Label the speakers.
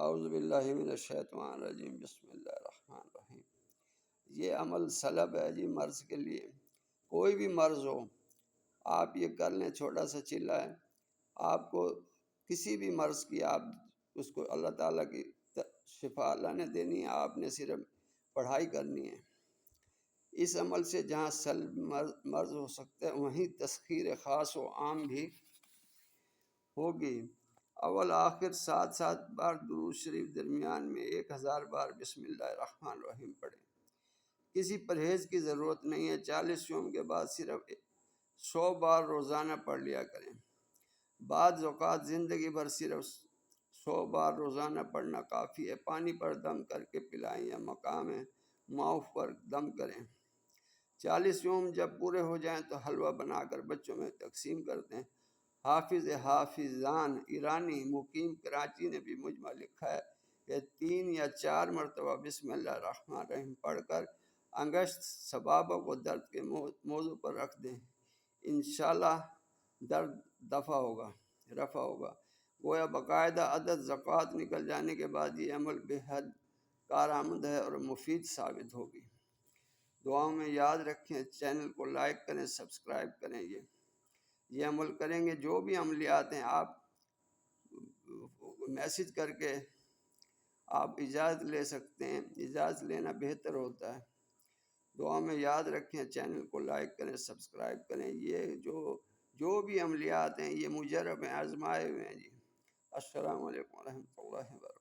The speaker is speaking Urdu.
Speaker 1: اعوذ باللہ من الشیطان الرجیم، بسم اللہ الرحمن الرحیم۔ یہ عمل سلب ہے جی مرض کے لیے، کوئی بھی مرض ہو آپ یہ کر لیں، چھوٹا سا چلہ ہے، آپ کو کسی بھی مرض کی آپ اس کو اللہ تعالیٰ کی شفا اللہ نے دینی ہے، آپ نے صرف پڑھائی کرنی ہے۔ اس عمل سے جہاں سلب مرض ہو سکتا ہے وہیں تسخیر خاص و عام بھی ہوگی۔ اول آخر 7 بار درود شریف، درمیان میں 1000 بار بسم اللہ الرحمن الرحیم پڑھیں۔ کسی پرہیز کی ضرورت نہیں ہے، 40 یوم کے بعد صرف 100 بار روزانہ پڑھ لیا کریں۔ بعض اوقات زندگی بھر صرف 100 بار روزانہ پڑھنا کافی ہے۔ پانی پر دم کر کے پلائیں یا مقام معروف پر دم کریں۔ 40 یوم جب پورے ہو جائیں تو حلوہ بنا کر بچوں میں تقسیم کر دیں۔ حافظ حافظان ایرانی مقیم کراچی نے بھی مجمع لکھا ہے کہ 3 یا 4 مرتبہ بسم اللہ الرحمن الرحیم پڑھ کر انگشت سبابہ کو درد کے موضوع پر رکھ دیں، انشاءاللہ درد رفع ہوگا۔ گویا باقاعدہ عدد زکوٰۃ نکل جانے کے بعد یہ عمل بے حد کارآمد ہے اور مفید ثابت ہوگی۔ دعاؤں میں یاد رکھیں، چینل کو لائک کریں، سبسکرائب کریں۔ یہ عمل کریں گے، جو بھی عملیات ہیں آپ میسج کر کے آپ اجازت لے سکتے ہیں، اجازت لینا بہتر ہوتا ہے۔ دعا میں یاد رکھیں، چینل کو لائک کریں، سبسکرائب کریں۔ یہ جو بھی عملیات ہیں یہ مجرب ہیں، آزمائے ہوئے ہیں جی۔ السلام علیکم ورحمۃ اللہ وبرکاتہ۔